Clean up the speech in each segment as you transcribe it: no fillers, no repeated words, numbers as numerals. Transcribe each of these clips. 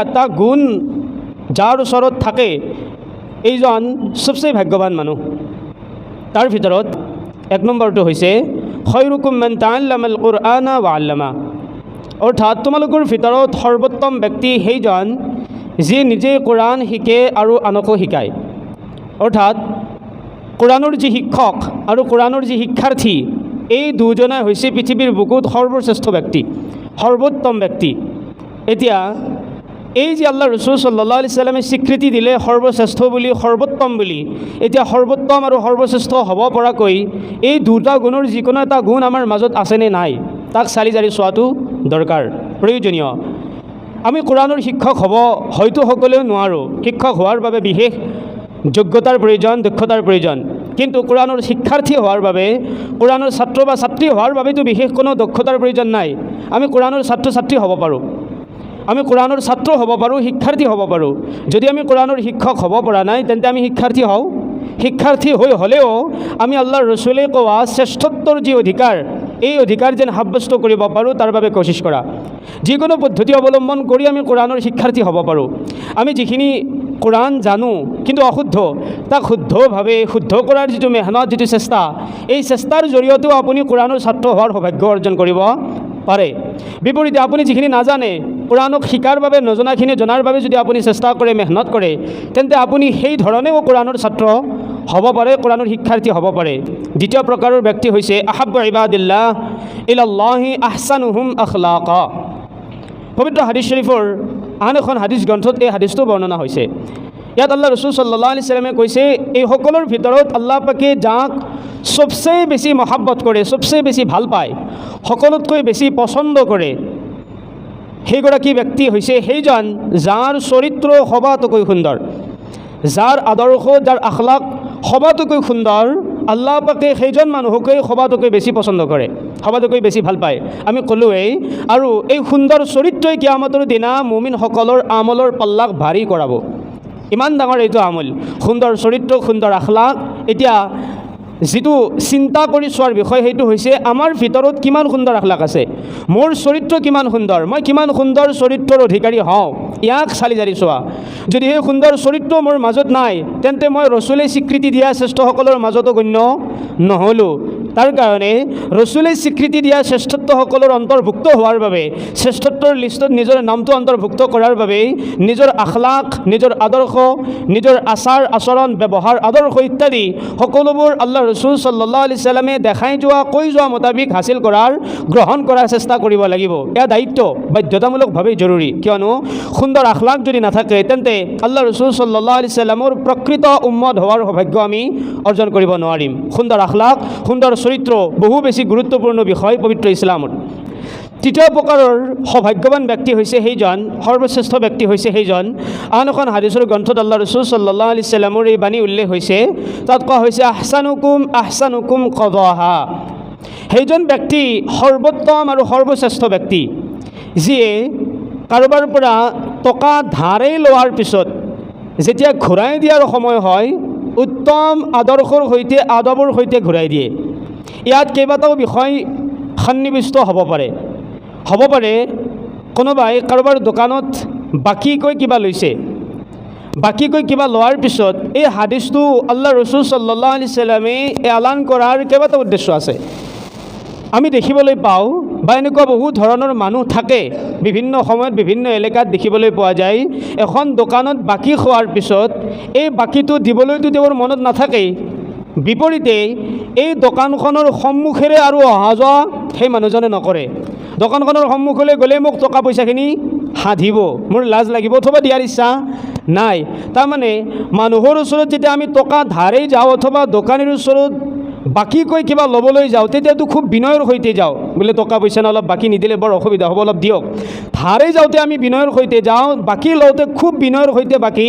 আঠটা গুণ যাৰ ওচৰত থাকে এইজন চবচে ভাগ্যৱান মানুহ। তাৰ ভিতৰত এক নম্বৰটো হৈছে খৈৰুকুম মান তাআল্লামাল কুৰআনা ৱা আল্লামা, অৰ্থাৎ তোমালোকৰ ভিতৰত সৰ্বোত্তম ব্যক্তি সেইজন যিয়ে নিজে কোৰআন শিকে আৰু আনকো শিকায়। অৰ্থাৎ কোৰআনৰ যি শিক্ষক আৰু কোৰআনৰ যি শিক্ষাৰ্থী এই দুজনে হৈছে পৃথিৱীৰ বুকুত সৰ্বশ্ৰেষ্ঠ ব্যক্তি, সৰ্বোত্তম ব্যক্তি। এতিয়া এই যে আল্লাহ ৰসুল সাল্লাল্লাহু আলাইহি সাল্লামে স্বীকৃতি দিলে সৰ্বশ্ৰেষ্ঠ বুলি, সৰ্বোত্তম বুলি, এতিয়া সৰ্বোত্তম আৰু সৰ্বশ্ৰেষ্ঠ হ'ব পৰাকৈ এই দুটা গুণৰ যিকোনো এটা গুণ আমাৰ মাজত আছেনে নাই তাক চালি জাৰি চোৱাটো দৰকাৰ, প্ৰয়োজনীয়। আমি কোৰআনৰ শিক্ষক হ'ব হয়তো সকলোৱে নোৱাৰোঁ, শিক্ষক হোৱাৰ বাবে বিশেষ যোগ্যতাৰ প্ৰয়োজন, দক্ষতাৰ প্ৰয়োজন। কিন্তু কোৰআনৰ শিক্ষাৰ্থী হোৱাৰ বাবে, কোৰআনৰ ছাত্ৰ বা ছাত্ৰী হোৱাৰ বাবেতো বিশেষ কোনো দক্ষতাৰ প্ৰয়োজন নাই। আমি কোৰআনৰ ছাত্ৰ ছাত্ৰী হ'ব পাৰোঁ, আমি কোৰআনৰ ছাত্ৰ হ'ব পাৰোঁ, শিক্ষাৰ্থী হ'ব পাৰোঁ। যদি আমি কোৰআনৰ শিক্ষক হ'ব পৰা নাই তেন্তে আমি শিক্ষাৰ্থী হওঁ। শিক্ষাৰ্থী হ'লেও আমি আল্লাহৰ ৰসুলে কোৱা শ্ৰেষ্ঠত্বৰ যি অধিকাৰ এই অধিকাৰ যেন সাব্যস্ত কৰিব পাৰোঁ তাৰ বাবে কোচিছ কৰা। যিকোনো পদ্ধতি অৱলম্বন কৰি আমি কোৰআনৰ শিক্ষাৰ্থী হ'ব পাৰোঁ। আমি যিখিনি কোৰআন জানো কিন্তু অশুদ্ধ, তাক শুদ্ধভাৱে শুদ্ধ কৰাৰ যিটো মেহনত, যিটো চেষ্টা, এই চেষ্টাৰ জৰিয়তেও আপুনি কোৰআনৰ ছাত্ৰ হোৱাৰ সৌভাগ্য অৰ্জন কৰিব পাৰে। বিপৰীতে আপুনি যিখিনি নাজানে কোৰআনক শিকাৰ বাবে, নজনাখিনি জনাৰ বাবে যদি আপুনি চেষ্টা কৰে, মেহনত কৰে, তেন্তে আপুনি সেই ধৰণেও কোৰআনৰ ছাত্ৰ হ'ব পাৰে, কোৰআনৰ শিক্ষাৰ্থী হ'ব পাৰে। দ্বিতীয় প্ৰকাৰৰ ব্যক্তি হৈছে আহাব্বু ইবাদিল্লাহ ইলাল্লাহি আহসানুহুম আখলাকা। পবিত্ৰ হাদিছ শৰীফৰ আন এখন হাদিছ গ্ৰন্থত এই হাদিছটো বৰ্ণনা হৈছে। ইয়াত আল্লাহ ৰসুল সাল্লাল্লাহু আলাইহি সাল্লামে কৈছে এই সকলৰ ভিতৰত আল্লাহ পাকে যাক চবচে বেছি মহাব্বত কৰে, চবচে বেছি ভাল পায়, সকলোতকৈ বেছি পচন্দ কৰে, সেইগৰাকী ব্যক্তি হৈছে সেইজন যাৰ চৰিত্ৰ সবাতোকৈ সুন্দৰ, যাৰ আদৰ্শ, যাৰ আখলাক সবাতোকৈ সুন্দৰ। আল্লাহ পাকে সেইজন মানুহকেই সবাতোকৈ বেছি পচন্দ কৰে, সবাতোকৈ বেছি ভাল পায়। আমি ক'লোৱেই, আৰু এই সুন্দৰ চৰিত্ৰই কিয়ামতৰ দিনা মুমিনসকলৰ আমলৰ পাল্লাক ভাৰী কৰাব। ইমান ডাঙৰ এইটো আমল, সুন্দৰ চৰিত্ৰ, সুন্দৰ আখলাক। এতিয়া যিটো চিন্তা কৰি চোৱাৰ বিষয় সেইটো হৈছে আমাৰ ভিতৰত কিমান সুন্দৰ আখলাক আছে, মোৰ চৰিত্ৰ কিমান সুন্দৰ, মই কিমান সুন্দৰ চৰিত্ৰৰ অধিকাৰী হওঁ, ইয়াক চালি জাৰি চোৱা। যদি সেই সুন্দৰ চৰিত্ৰ মোৰ মাজত নাই তেন্তে মই ৰচুলে স্বীকৃতি দিয়া শ্ৰেষ্ঠসকলৰ মাজতো গণ্য নহ'লোঁ। তাৰ কাৰণে ৰচুলে স্বীকৃতি দিয়া শ্ৰেষ্ঠত্বসকলৰ অন্তৰ্ভুক্ত হোৱাৰ বাবে, শ্ৰেষ্ঠত্বৰ লিষ্টত নিজৰ নামটো অন্তৰ্ভুক্ত কৰাৰ বাবে নিজৰ আখলাক, নিজৰ আদৰ্শ, নিজৰ আচাৰ আচৰণ, ব্যৱহাৰ, আদৰ্শ ইত্যাদি সকলোবোৰ আল্লাহ ৰসুল সাল্লাল্লাহু আলাইহি সাল্লামে দেখাই যোৱা, কৈ যোৱা মোতাবিক হাসিল কৰাৰ, গ্ৰহণ কৰাৰ চেষ্টা কৰিব লাগিব। এয়া দায়িত্ব, বাধ্যতামূলকভাৱে জৰুৰী। কিয়নো সুন্দৰ আখলাক যদি নাথাকে তেন্তে আল্লাহ ৰসুল সাল্লাল্লাহু আলাইহি সাল্লামৰ প্ৰকৃত উম্মত হোৱাৰ সৌভাগ্য আমি অৰ্জন কৰিব নোৱাৰিম। সুন্দৰ আখলাক, সুন্দৰ চৰিত্ৰ বহু বেছি গুৰুত্বপূৰ্ণ বিষয় পবিত্ৰ ইছলামত। তৃতীয় প্ৰকাৰৰ সৌভাগ্যৱান ব্যক্তি হৈছে সেইজন, সৰ্বশ্ৰেষ্ঠ ব্যক্তি হৈছে সেইজন, আন এখন হাদিছৰ গ্ৰন্থত আল্লাহ ৰসুল সাল্লাল্লাহু আলাইহি সাল্লামৰ এই বাণী উল্লেখ হৈছে। তাত কোৱা হৈছে আহসানুকুম আহসানুকুম কদাহা। সেইজন ব্যক্তি সৰ্বোত্তম আৰু সৰ্বশ্ৰেষ্ঠ ব্যক্তি যিয়ে কাৰোবাৰ পৰা টকা ধাৰেই লোৱাৰ পিছত যেতিয়া ঘূৰাই দিয়াৰ সময় হয় উত্তম আদৰ্শৰ সৈতে, আদবৰ সৈতে ঘূৰাই দিয়ে। ইয়াত কেইবাটাও বিষয় সন্নিৱিষ্ট হ'ব পাৰে। কোনোবাই কাৰোবাৰ দোকানত বাকীকৈ কিবা লৈছে, বাকীকৈ কিবা লোৱাৰ পিছত এই হাদিছটো আল্লাহ ৰসুল সাল্লাল্লাহু আলাইহি সাল্লামে এলান কৰাৰ কেইবাটাও উদ্দেশ্য আছে। আমি দেখিবলৈ পাওঁ বা এনেকুৱা বহু ধৰণৰ মানুহ থাকে, বিভিন্ন সময়ত বিভিন্ন এলেকাত দেখিবলৈ পোৱা যায়। এখন দোকানত বাকী খোৱাৰ পিছত এই বাকীটো দিবলৈতো তেওঁৰ মনত নাথাকেই, বিপৰীতে এই দোকানখনৰ সন্মুখেৰে আৰু অহা যোৱা সেই মানুহজনে নকৰে। দোকানখনৰ সন্মুখলৈ গ'লে মোক টকা পইচাখিনি সাধিব, মোৰ লাজ লাগিব, অথবা দিয়াৰ ইচ্ছা নাই। তাৰমানে মানুহৰ ওচৰত যেতিয়া আমি টকা ধাৰেই যাওঁ অথবা দোকানীৰ ওচৰত বাকীকৈ কিবা ল'বলৈ যাওঁ তেতিয়াতো খুব বিনয়ৰ সৈতে যাওঁ, বোলে টকা পইচা অলপ বাকী নিদিলে বৰ অসুবিধা হ'ব, অলপ দিয়ক। ধাৰেই যাওঁতে আমি বিনয়ৰ সৈতে যাওঁ, বাকী লওঁতে খুব বিনয়ৰ সৈতে বাকী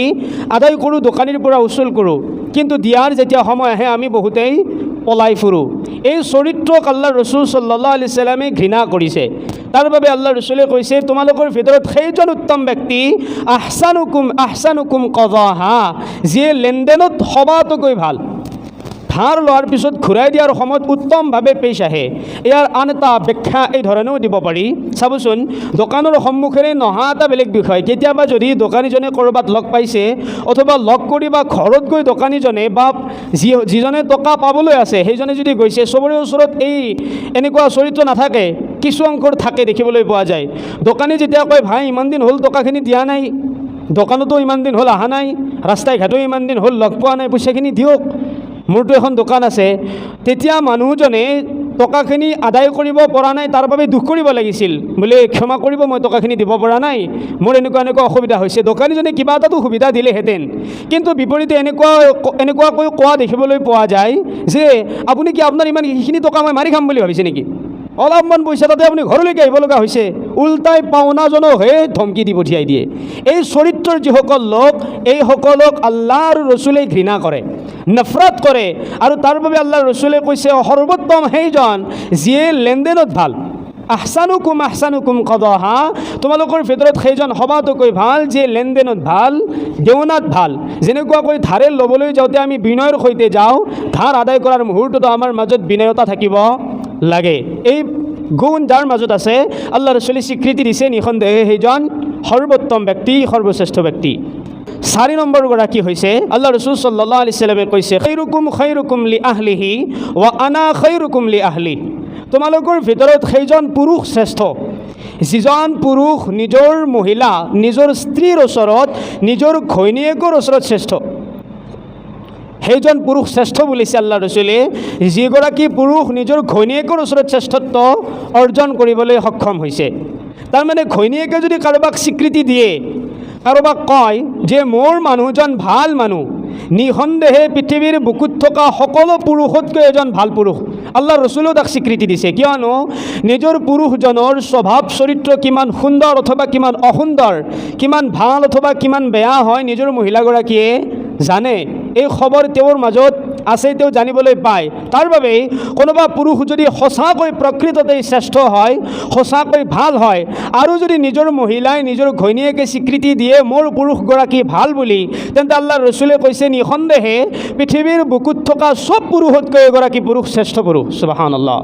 আদায় কৰোঁ, দোকানীৰ পৰা উচুল কৰোঁ। কিন্তু দিয়াৰ যেতিয়া সময় আহে আমি বহুতেই পলাই ফুৰোঁ। এই চৰিত্ৰক আল্লাহ ৰসুল সাল্লাল্লাহু আলাইহি সাল্লামে ঘৃণা কৰিছে। তাৰ বাবে আল্লাহ ৰসুলে কৈছে তোমালোকৰ ভিতৰত সেইজন উত্তম ব্যক্তি আহসানুকুম আহসানুকুম কদাহা, যিয়ে লেনদেনত সবাতোকৈ ভাল, ধাৰ লোৱাৰ পিছত ঘূৰাই দিয়াৰ সময়ত উত্তমভাৱে পেশ আহে। ইয়াৰ আন এটা ব্যাখ্যা এই ধৰণেও দিব পাৰি। চাবচোন, দোকানৰ সন্মুখেৰে নহা এটা বেলেগ বিষয়। কেতিয়াবা যদি দোকানীজনে ক'ৰবাত লগ পাইছে অথবা লগ কৰি বা ঘৰত গৈ দোকানীজনে বা যিজনে টকা পাবলৈ আছে সেইজনে যদি গৈছে, চবৰে ওচৰত এনেকুৱা চৰিত্ৰ নাথাকে, কিছু অংশৰ থাকে, দেখিবলৈ পোৱা যায়। দোকানী যেতিয়া কয়, ভাই ইমান দিন হ'ল টকাখিনি দিয়া নাই, দোকানতো ইমান দিন হ'ল অহা নাই, ৰাস্তাই ঘাটো ইমান দিন হ'ল লগ পোৱা নাই, পইচাখিনি দিয়ক, মোৰতো এখন দোকান আছে। তেতিয়া মানুহজনে টকাখিনি আদায় কৰিব পৰা নাই, তাৰ বাবে দুখ কৰিব লাগিছিল, বোলে ক্ষমা কৰিব, মই টকাখিনি দিব পৰা নাই, মোৰ এনেকুৱা অসুবিধা হৈছে। দোকানীজনে কিবা এটাতো সুবিধা দিলেহেঁতেন। কিন্তু বিপৰীতে এনেকুৱাকৈ কোৱা দেখিবলৈ পোৱা যায় যে আপুনি কি আপোনাৰ ইমান এইখিনি টকা মই মাৰি খাম বুলি ভাবিছে নেকি? অলপমান পইচা তাতে আপুনি ঘৰলৈকে আহিব লগা হৈছে। উল্টাই পাওনাজনকহে ধমকি দি পঠিয়াই দিয়ে। এই চৰিত্ৰৰ যিসকল লোক, এইসকলক আল্লাহ আৰু ৰচুলে ঘৃণা কৰে, নফৰত কৰে। আৰু তাৰ বাবে আল্লাহ ৰচুলে কৈছে, সৰ্বোত্তম সেইজন যিয়ে লেনদেনত ভাল। আহসানুকুম কদাহা, তোমালোকৰ ভিতৰত সেইজন সবাতোকৈ ভাল যিয়ে লেনদেনত ভাল, দেওনাত ভাল। যেনেকুৱাকৈ ধাৰে ল'বলৈ যাওঁতে আমি বিনয়ৰ সৈতে যাওঁ, ধাৰ আদায় কৰাৰ মুহূৰ্ততো আমাৰ মাজত বিনয়তা থাকিব লাগে। এই গুণ যাৰ মাজত আছে, আল্লাহ ৰচুলে স্বীকৃতি দিছে, নিঃসন্দেহে সেইজন সৰ্বোত্তম ব্যক্তি, সৰ্বশ্ৰেষ্ঠ ব্যক্তি। 4 নম্বৰ গৰাকী হৈছে আল্লাহ ৰচুল সাল্লাল্লাহু আলাইহি ওয়াসাল্লামে কৈছে, খাইৰুকুম লি আহলিহি ওয়া আনা খাইৰুকুম লি আহলি। তোমালোকৰ ভিতৰত সেইজন পুৰুষ শ্ৰেষ্ঠ যিজন পুৰুষ নিজৰ মহিলা, নিজৰ স্ত্ৰীৰ ওচৰত, নিজৰ ঘৈণীয়েকৰ ওচৰত শ্ৰেষ্ঠ। সেইজন পুৰুষ শ্ৰেষ্ঠ বুলিছে আল্লাহ ৰচুলে যিগৰাকী পুৰুষ নিজৰ ঘৈণীয়েকৰ ওচৰত শ্ৰেষ্ঠত্ব অৰ্জন কৰিবলৈ সক্ষম হৈছে। তাৰমানে ঘৈণীয়েকে যদি কাৰোবাক স্বীকৃতি দিয়ে, কাৰোবাক কয় যে মোৰ মানুহজন ভাল মানুহ, নিঃসন্দেহে পৃথিৱীৰ বুকুত থকা সকলো পুৰুষতকৈ এজন ভাল পুৰুষ। আল্লাহ ৰচুলেও তাক স্বীকৃতি দিছে, কিয়নো নিজৰ পুৰুষজনৰ স্বভাৱ চৰিত্ৰ কিমান সুন্দৰ অথবা কিমান অসুন্দৰ, কিমান ভাল অথবা কিমান বেয়া হয়, নিজৰ মহিলাগৰাকীয়ে জানে। এই খবৰ তেওঁৰ মাজত আছে, তেওঁ জানিবলৈ পায়। তাৰ বাবেই কোনোবা পুৰুষ যদি সঁচাকৈ প্ৰকৃততেই শ্ৰেষ্ঠ হয়, সঁচাকৈ ভাল হয়, আৰু যদি নিজৰ মহিলাই, নিজৰ ঘৈণীয়েকে স্বীকৃতি দিয়ে মোৰ পুৰুষগৰাকী ভাল বুলি, তেন্তে আল্লাহ ৰচুলে কৈছে, নিঃসন্দেহে পৃথিৱীৰ বুকুত থকা চব পুৰুষতকৈ এগৰাকী পুৰুষ শ্ৰেষ্ঠ পুৰুষ। সুবহানাল্লাহ।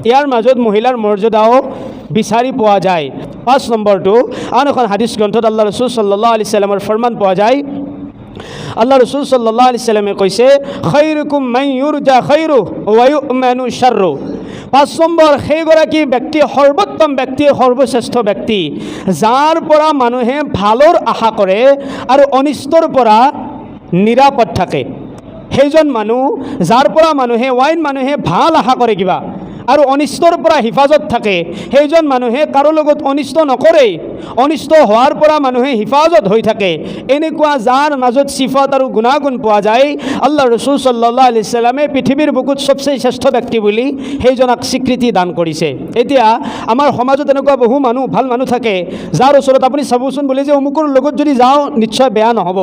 ইয়াৰ মাজত মহিলাৰ মৰ্যাদাও বিচাৰি পোৱা যায়। 5 নম্বৰটো, আন এখন হাদিছ গ্ৰন্থত আল্লাহ ৰচুল সাল্লাল্লাহু আলাইহি ওয়াসাল্লামৰ ফৰমান পোৱা যায়। আল্লাহ ৰচুল সাল্লাল্লাহু আলাইহি ওয়াসাল্লামে কৈছে, খাইৰুকুম মান ইউৰজা খাইৰুহু ওয়া ইউ'মানু শাৰৰুহু। 5 নম্বৰ, সেইগৰাকী ব্যক্তি সৰ্বোত্তম ব্যক্তি, সৰ্বশ্ৰেষ্ঠ ব্যক্তি যাৰ পৰা মানুহে ভালৰ আশা কৰে আৰু অনিষ্টৰ পৰা নিৰাপদ থাকে। সেইজন মানুহ যাৰ পৰা মানুহে ভাল আশা কৰে কিবা আৰু অনিষ্টৰ পৰা হিফাজত থাকে। সেইজন মানুহে কাৰো লগত অনিষ্ট নকৰে, অনিষ্ট হোৱাৰ পৰা মানুহে হিফাজত হৈ থাকে। এনেকুৱা যাৰ মাজত সিফাত আৰু গুণাগুণ পোৱা যায়, আল্লাহ ৰচুল সাল্লাল্লাহু আলাইহি ওয়াসাল্লামে পৃথিৱীৰ বুকুত সবচেয়ে শ্ৰেষ্ঠ ব্যক্তি বুলি সেইজনক স্বীকৃতি দান কৰিছে। এতিয়া আমাৰ সমাজত এনেকুৱা বহু মানুহ, ভাল মানুহ থাকে, যাৰ ওচৰত আপুনি চাবচোন, বোলে যে অমুকৰ লগত যদি যাওঁ নিশ্চয় বেয়া নহ'ব,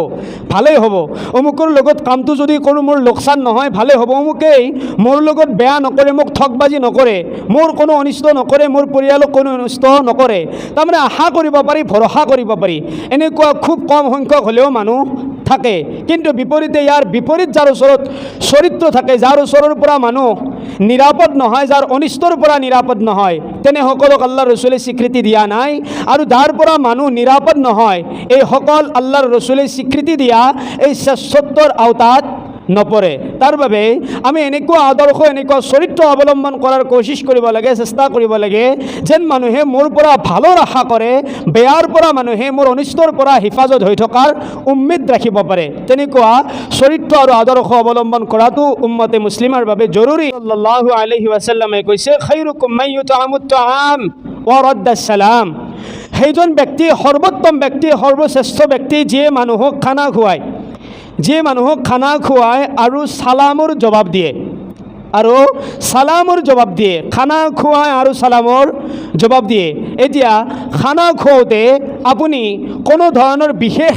ভালেই হ'ব, অমুকৰ লগত কামটো যদি কৰোঁ মোৰ লোকচান নহয়, ভালেই হ'ব, অমুকেই মোৰ লগত বেয়া নকৰে, মোক ঠগবাজি নকৰে, মোৰ কোনো অনিষ্ট নকৰে, মোৰ পৰিয়ালক কোনো অনিষ্ট নকৰে। তাৰমানে আশা কৰিব পাৰি, ভৰসা কৰিব পাৰি। এনেকুৱা খুব কম সংখ্যক হ'লেও মানুহ থাকে। কিন্তু বিপৰীতে ইয়াৰ বিপৰীত যাৰ ওচৰত চৰিত্ৰ থাকে, যাৰ ওচৰৰ পৰা মানুহ নিৰাপদ নহয়, যাৰ অনিষ্টৰ পৰা নিৰাপদ নহয়, তেনেসকলক আল্লাহ ৰচুলে স্বীকৃতি দিয়া নাই। আৰু যাৰ পৰা মানুহ নিৰাপদ নহয়, এইসকল আল্লাহৰ ৰচুলে স্বীকৃতি দিয়া এই শ্ৰেষ্ঠত্বৰ আওতাত নপৰে। তাৰ বাবে আমি এনেকুৱা আদৰ্শ, এনেকুৱা চৰিত্ৰ অৱলম্বন কৰাৰ কোচিছ কৰিব লাগে, চেষ্টা কৰিব লাগে, যেন মানুহে মোৰ পৰা ভালৰ আশা কৰে, বেয়াৰ পৰা মানুহে মোৰ অনিষ্টৰ পৰা হিফাজত হৈ থকাৰ উম্মিদ ৰাখিব পাৰে। তেনেকুৱা চৰিত্ৰ আৰু আদৰ্শ অৱলম্বন কৰাটো উম্মতে মুছলিমৰ বাবে জৰুৰী। সাল্লাল্লাহু আলাইহি ওয়াসাল্লামে কৈছে, খাইৰুকুম মান ইউতআমুত তাআম ওয়া ৰাদ্দাছ সালাম। সেইজন ব্যক্তি সৰ্বোত্তম ব্যক্তি, সৰ্বশ্ৰেষ্ঠ ব্যক্তি যিয়ে মানুহক খানা খুৱায়, যিয়ে মানুহক খানা খুৱায় আৰু সালামৰ জবাব দিয়ে, আৰু সালামৰ জবাব দিয়ে, খানা খুৱায় আৰু সালামৰ জবাব দিয়ে। এতিয়া খানা খুৱাওঁতে আপুনি কোনো ধৰণৰ বিশেষ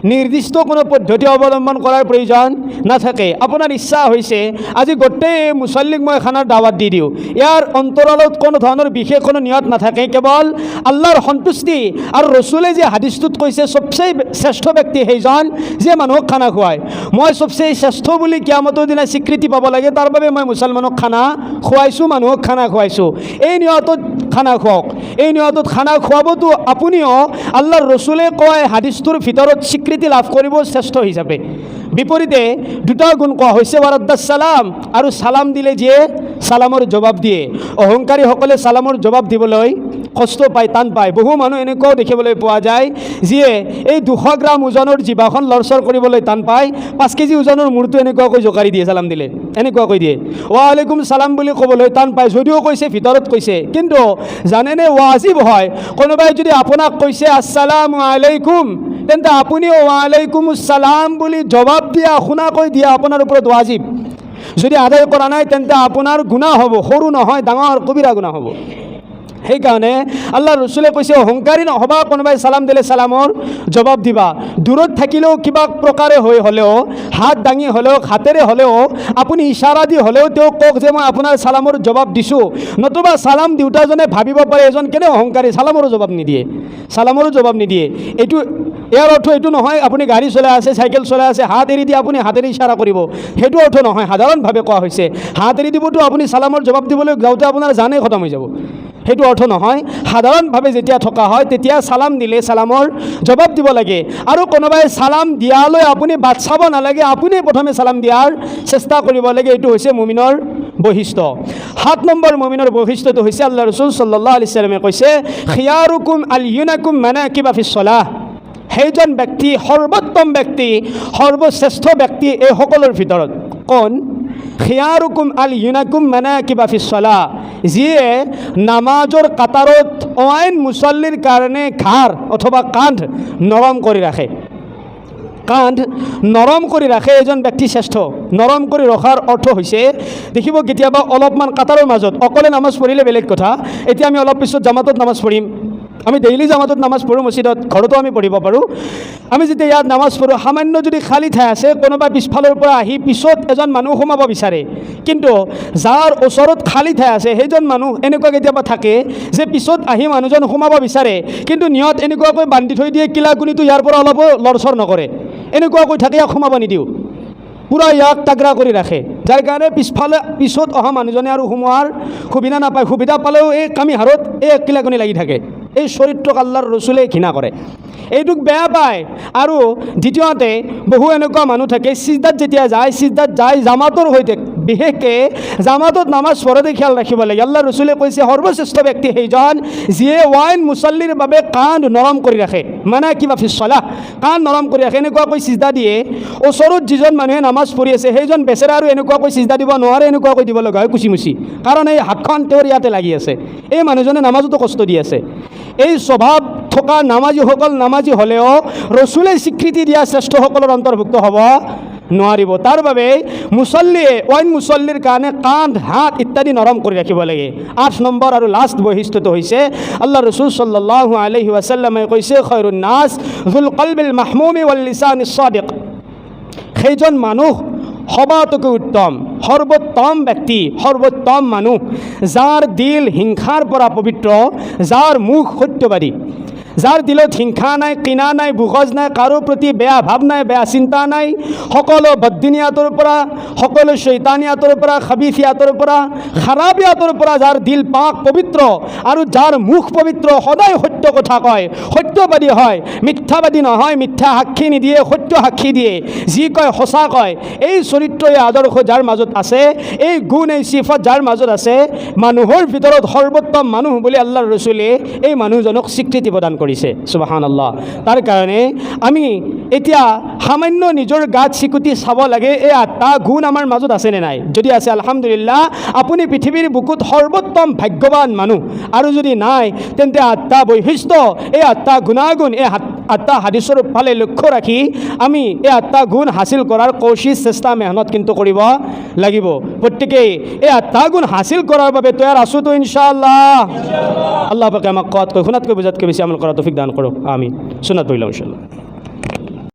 নিৰ্দিষ্ট কোনো পদ্ধতি অৱলম্বন কৰাৰ প্ৰয়োজন নাথাকে। আপোনাৰ ইচ্ছা হৈছে আজি গোটেই মুছল্লিক মই খানাৰ দাৱাত দি দিওঁ, ইয়াৰ অন্তৰালত কোনো ধৰণৰ বিশেষ কোনো নিয়ত নাথাকে, কেৱল আল্লাহৰ সন্তুষ্টি আৰু ৰচুলে যে হাদিছটোত কৈছে চবচে শ্ৰেষ্ঠ ব্যক্তি সেইজন যে মানুহক খানা খুৱায়। মই চবচে শ্ৰেষ্ঠ বুলি কিয়ামতৰ দিনা স্বীকৃতি পাব লাগে, তাৰ বাবে মই মুছলমানক খানা খুৱাইছোঁ, মানুহক খানা খুৱাইছোঁ। এই নিয়তত খানা খুৱাওক। এই নিয়তত খানা খুৱাবতো আপুনিও আল্লাহৰ ৰচুলে কয় হাদিছটোৰ ভিতৰত স্বীকৃতি লাভ কৰিব শ্ৰেষ্ঠ হিচাপে। বিপৰীতে দুটা গুণ কোৱা হৈছে, ৱাৰাদ্দাছ সালাম, আৰু সালাম দিলে যিয়ে সালামৰ জবাব দিয়ে। অহংকাৰীসকলে সালামৰ জবাব দিবলৈ কষ্ট পায়, টান পায়। বহু মানুহ এনেকুৱাও দেখিবলৈ পোৱা যায় যিয়ে এই 200 গ্ৰাম ওজনৰ জিভাখন লৰচৰ কৰিবলৈ টান পায়, 5 কেজি ওজনৰ মূৰটো এনেকুৱাকৈ জোকাৰি দিয়ে সালাম দিলে, এনেকুৱাকৈ দিয়ে। ৱাআলাইকুম সালাম বুলি ক'বলৈ টান পায়, যদিও কৈছে ভিতৰত কৈছে। কিন্তু জানেনে ৱাজিব হয়, কোনোবাই যদি আপোনাক কৈছে আসসালামু আলাইকুম, তেন্তে আপুনিও ৱাআলাইকুম সালাম বুলি জবাব দিয়া, শুনাকৈ দিয়া আপোনাৰ ওপৰত ৱাজিব। যদি আদায় কৰা নাই তেন্তে আপোনাৰ গুনাহ হ'ব, সৰু নহয়, ডাঙৰ কবিৰা গুনাহ হ'ব। সেইকাৰণে আল্লাহ ৰচুলে কৈছে অহংকাৰী নহবা, কোনোবাই সালাম দিলে সালামৰ জবাব দিবা। দূৰত থাকিলেও কিবা প্ৰকাৰে হৈ হ'লেও, হাত দাঙি হ'লেও, হাতেৰে হ'লেও, আপুনি ইশাৰা দি হ'লেও তেওঁক কওক যে মই আপোনাৰ সালামৰ জবাব দিছোঁ। নতুবা সালাম দিওঁতাজনে ভাবিব পাৰে এজন কেনে অহংকাৰী, সালামৰো জবাব নিদিয়ে, সালামৰো জবাব নিদিয়ে। এইটো ইয়াৰ অৰ্থ এইটো নহয় আপুনি গাড়ী চলাই আছে, চাইকেল চলাই আছে, হাত এৰি দি আপুনি হাতেৰে ইশাৰা কৰিব, সেইটো অৰ্থ নহয়। সাধাৰণভাৱে কোৱা হৈছে হাত এৰি দিবতো আপুনি সালামৰ জবাব দিবলৈ যাওঁতে আপোনাৰ জানেই খতম হৈ যাব, সেইটো অৰ্থ নহয়। সাধাৰণভাৱে যেতিয়া থকা হয় তেতিয়া সালাম দিলে সালামৰ জবাব দিব লাগে। আৰু কোনোবাই সালাম দিয়ালৈ আপুনি বাট চাব নালাগে, আপুনি প্ৰথমে সালাম দিয়াৰ চেষ্টা কৰিব লাগে। এইটো হৈছে মুমিনৰ বৈশিষ্ট্য। 7 নম্বৰ মুমিনৰ বৈশিষ্ট্যটো হৈছে আল্লাহ ৰচুল সাল্লাল্লাহু আলাইহি ওয়াসাল্লামে কৈছে খিয়াৰুকুম আলিয়ুনাকুম মানাকিবা ফিছ সালাহ। সেইজন ব্যক্তি সৰ্বোত্তম ব্যক্তি, সৰ্বশ্ৰেষ্ঠ ব্যক্তি এই সকলৰ ভিতৰত কোন? খিয়াৰুকুম আলিয়ুনাকুম মানাকিবা ফিছ সালাহ, যিয়ে নামাজৰ কাটাৰত অইন মুছল্লিৰ কাৰণে ঘাৰ অথবা কান্ধ নৰম কৰি ৰাখে। কান্ধ নৰম কৰি ৰাখে এজন ব্যক্তি শ্ৰেষ্ঠ। নৰম কৰি ৰখাৰ অৰ্থ হৈছে, দেখিব কেতিয়াবা অলপমান কাটাৰৰ মাজত অকলে নামাজ পঢ়িলে বেলেগ কথা। এতিয়া আমি অলপ পিছত জামাতত নামাজ পঢ়িম, আমি ডেইলি জামাতত নামাজ পঢ়োঁ মছজিদত, ঘৰতো আমি পঢ়িব পাৰোঁ। আমি যেতিয়া ইয়াত নামাজ পঢ়োঁ, সামান্য যদি খালী ঠাই আছে, কোনোবা পিছফালৰ পৰা আহি পিছত এজন মানুহ সোমাব বিচাৰে, কিন্তু যাৰ ওচৰত খালী ঠাই আছে সেইজন মানুহ এনেকুৱা কেতিয়াবা থাকে যে পিছত আহি মানুহজন সোমাব বিচাৰে, কিন্তু নিয়ত এনেকুৱাকৈ বান্ধি থৈ দিয়ে কিলাকুনিটো ইয়াৰ পৰা অলপো লৰচৰ নকৰে, এনেকুৱাকৈ থাকে, ইয়াক সোমাব নিদিওঁ, পূৰা ইয়াক তাগৰা কৰি ৰাখে, যাৰ কাৰণে পিছত অহা মানুহজনে আৰু সোমোৱাৰ সুবিধা নাপায়। সুবিধা পালেও এই কামি হাৰত এই কিলাকুনি লাগি থাকে। এই চৰিত্ৰক আল্লাহৰ ৰচুলে ঘৃণা কৰে, এইটোক বেয়া পায়। আৰু দ্বিতীয়তে বহু এনেকুৱা মানুহ থাকে সিজদাত যেতিয়া যায়, সিজদাত যায় জামাতৰ সৈতে, বিশেষকৈ জামাতত নামাজ পঢ়োঁতে খেয়াল ৰাখিব লাগে। আল্লাহ ৰচুলে কৈছে সৰ্বশ্ৰেষ্ঠ ব্যক্তি সেইজন যিয়ে ওয়াইন মুছল্লিৰ বাবে কান্ধ নৰম কৰি ৰাখে, মানে কিবা ফিছ সালাহ, কান্ধ নৰম কৰি ৰাখে, এনেকুৱাকৈ সিজদা দিয়ে। ওচৰত যিজন মানুহে নামাজ পঢ়ি আছে সেইজন বেচেৰা আৰু এনেকুৱাকৈ সিজদা দিব নোৱাৰে, এনেকুৱাকৈ দিব লগা হয় কুচি, কাৰণ এই হাতখন তেওঁৰ ইয়াতে লাগি আছে, এই মানুহজনে নামাজতো কষ্ট দি আছে। এই স্বভাৱ থকা নামাজীসকল নামাজী হ'লেও ৰচুলে স্বীকৃতি দিয়া শ্ৰেষ্ঠসকলৰ অন্তৰ্ভুক্ত হ'ব নোৱাৰিব। তাৰ বাবে মুছল্লিয়ে অইন মুছল্লিৰ কাৰণে কান্ধ, হাত ইত্যাদি নৰম কৰি ৰাখিব লাগে। 8 নম্বৰ আৰু লাষ্ট বৈশিষ্ট্যটো হৈছে আল্লাহ ৰচুল সাল্লাল্লাহু আলাইহি ওয়াসাল্লামে কৈছে খৈৰুন নাছ যুল কলবিল মাহমুমি ওয়াল লিসানিস সাদিক। সেইজন মানুহ সবাতোকৈ উত্তম, সৰ্বোত্তম ব্যক্তি, সৰ্বোত্তম মানুহ যাৰ দিল হিংসাৰ পৰা পবিত্ৰ, যাৰ মুখ সত্যবাদী, যাৰ দিলত হিংসা নাই, কিনা নাই, বুখজ নাই, কাৰো প্ৰতি বেয়া ভাৱ নাই, বেয়া চিন্তা নাই, সকলো বদদিনিয়াতৰ পৰা, সকলো শৈতানিয়াতৰ পৰা, খাবিথিয়াতৰ পৰা, খাৰাবিয়াতৰ পৰা যাৰ দিল পাক পবিত্ৰ আৰু যাৰ মুখ পবিত্ৰ, সদায় সত্য কথা কয়, সত্যবাদী হয়, মিথ্যাবাদী নহয়, মিথ্যা সাক্ষী নিদিয়ে, সত্য সাক্ষী দিয়ে, যি কয় সঁচা কয়। এই চৰিত্ৰ, এই আদৰ্শ যাৰ মাজত আছে, এই গুণ, এই সিফত যাৰ মাজত আছে, মানুহৰ ভিতৰত সৰ্বোত্তম মানুহ বুলি আল্লাহৰ ৰচুলে এই মানুহজনক স্বীকৃতি প্ৰদান কৰিছে। সুবহানাল্লাহ। তাৰ কাৰণে আমি এতিয়া সামান্য নিজৰ গাত চিকুটি চাব লাগে, এই 8টা গুণ আমাৰ মাজত আছেনে নাই। যদি আছে আলহামদুলিল্লাহ, আপুনি পৃথিৱীৰ বুকুত সৰ্বোত্তম ভাগ্যৱান মানুহ। আৰু যদি নাই তেন্তে 8টা বৈশিষ্ট্য, এই 8টা গুণাগুণ, এই 8টা হাদিছৰ ফালে লক্ষ্য ৰাখি আমি এই 8টা গুণ হাসিল কৰাৰ কোশিশ, চেষ্টা, মেহনত কিন্তু কৰিব লাগিব। প্ৰত্যেকেই এই 8টা গুণ হাসিল কৰাৰ বাবে তৈয়াৰ আছোঁ তো ইনশাআল্লাহ। আল্লাহ পাকে আমাক কোৱাতকৈ, শুনাতকৈ, বুজাতকৈ বেছি আমল কৰা তৌফিক দান কৰক। আমিন। সুন্নাত পঢ়িলাম ইনশাআল্লাহ।